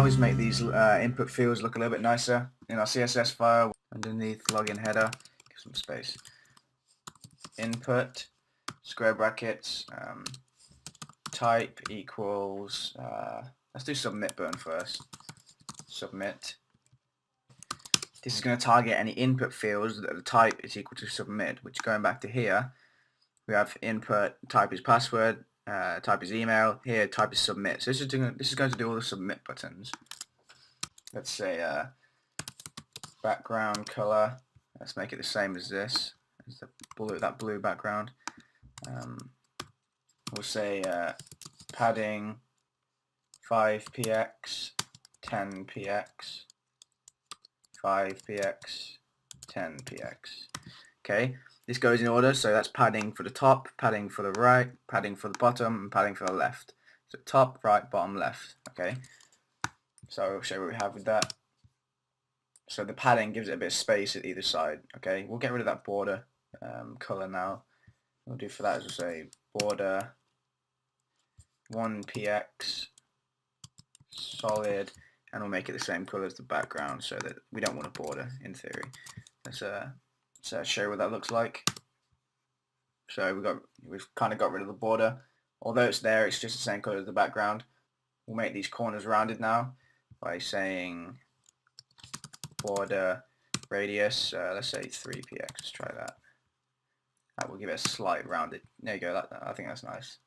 always make these input fields look a little bit nicer. In our CSS file, underneath login header, give some space. Input, square brackets, type equals, let's do submit button first. Submit. This is going to target any input fields that the type is equal to submit, which going back to here, we have input, type is password, type is email, here type is submit. So this is going to do all the submit buttons. Let's say background color, let's make it the same as this, as the blue, that blue background. We'll say padding 5px, 10px, 5px, 10px. Okay, this goes in order, so that's padding for the top, padding for the right, padding for the bottom, and padding for the left. So top, right, bottom, left. Okay, so I'll show you what we have with that. So the padding gives it a bit of space at either side. Okay, we'll get rid of that border color now. What we'll do for that is we'll say border 1px solid, and we'll make it the same color as the background so that we don't want a border in theory. Let's show you what that looks like. So we've kind of got rid of the border. Although it's there, it's just the same color as the background. We'll make these corners rounded now by saying border radius, let's say 3px. Let's try that. That will give it a slight rounded. There you go. I think that's nice.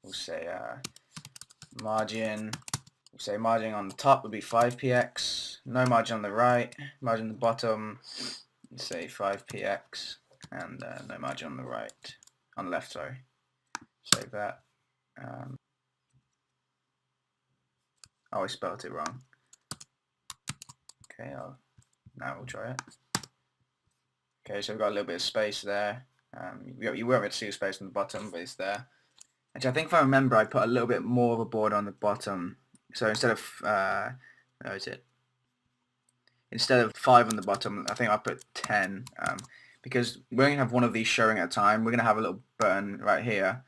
We'll say margin. We'll say margin on the top would be 5px. No margin on the right. Margin on the bottom. Let's say 5px, and no margin on the right. On the left, sorry. Save that. Oh, I spelled it wrong. Okay, now we'll try it. Okay, so we've got a little bit of space there. You won't be able to see the space on the bottom, but it's there. Actually, I think if I remember, I put a little bit more of a border on the bottom. So instead of, where is it? Instead of 5 on the bottom, I think I put 10. Because we're going to have one of these showing at a time. We're going to have a little button right here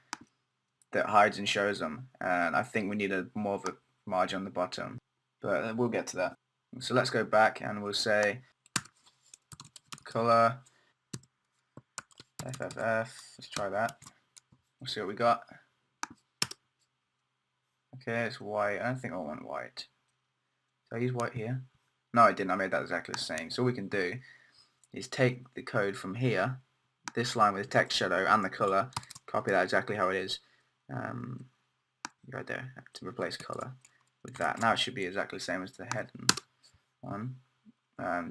that hides and shows them. And I think we need more of a margin on the bottom. But we'll get to that. So let's go back and we'll say color FFF. Let's try that. We'll see what we got. Okay, it's white. I don't think I want white. Did I use white here? No, I didn't. I made that exactly the same. So all we can do is take the code from here, this line with the text shadow and the color, copy that exactly how it is, right there, to replace color with that. Now it should be exactly the same as the head one.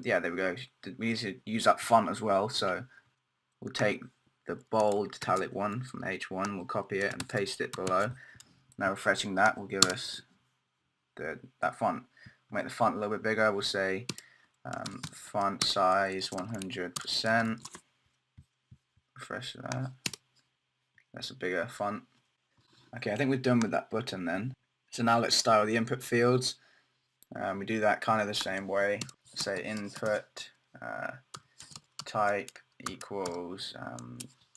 Yeah, there we go. We need to use that font as well, so we'll take the bold italic one from H1, we'll copy it and paste it below. Now refreshing that will give us that font. We'll make the font a little bit bigger. We'll say font size 100%. Refresh that. That's a bigger font. Okay, I think we're done with that button then. So now let's style the input fields. We do that kind of the same way. Say input type equals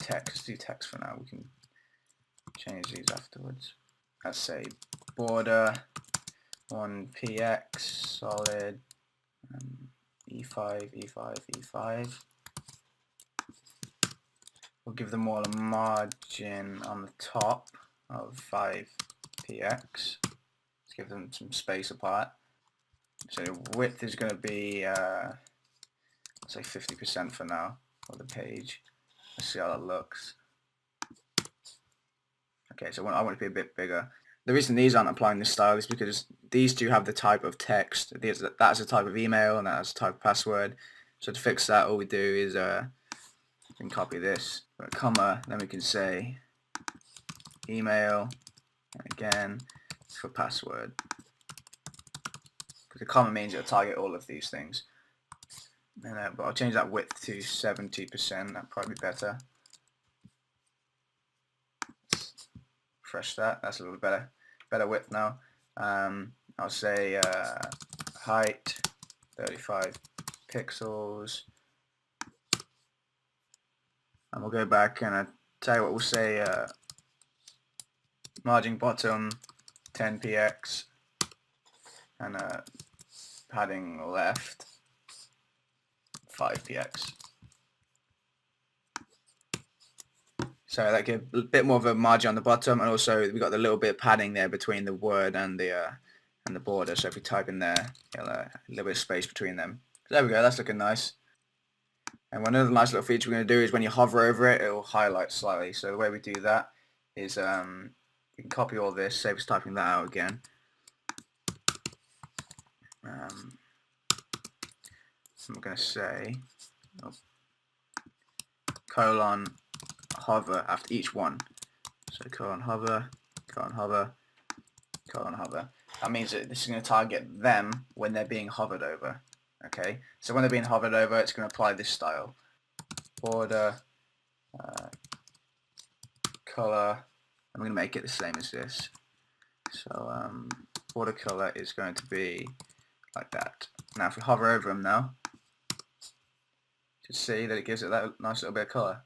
text. Let's do text for now. We can change these afterwards. Let's say border 1px solid E5, E5, E5. We'll give them all a margin on the top of 5px. Let's give them some space apart. So the width is going to be, let's say 50% for now of the page. Let's see how that looks. Okay, so I want it to be a bit bigger. The reason these aren't applying this style is because these two have the type of text. That's a type of email and that's a type of password. So to fix that, all we do is we can copy this, put a comma, then we can say email, and again for password. Because the comma means it'll target all of these things. And, but I'll change that width to 70%. That'd probably be better. Refresh that. That's a little better width now. I'll say height 35 pixels, and we'll go back and tell you what, we'll say margin bottom 10px, and padding left 5px. So that gives a bit more of a margin on the bottom, and also we've got the little bit of padding there between the word and the border. So if we type in there, a little bit of space between them. So there we go, that's looking nice. And one other nice little feature we're going to do is when you hover over it, it will highlight slightly. So the way we do that is you can copy all this, save us typing that out again. So I'm going to say colon hover after each one. So colon hover, colon hover, colon hover. That means that this is going to target them when they're being hovered over. Okay, so when they're being hovered over, it's going to apply this style. Border, color. I'm going to make it the same as this. So border color is going to be like that. Now if we hover over them now, you see that it gives it that nice little bit of color.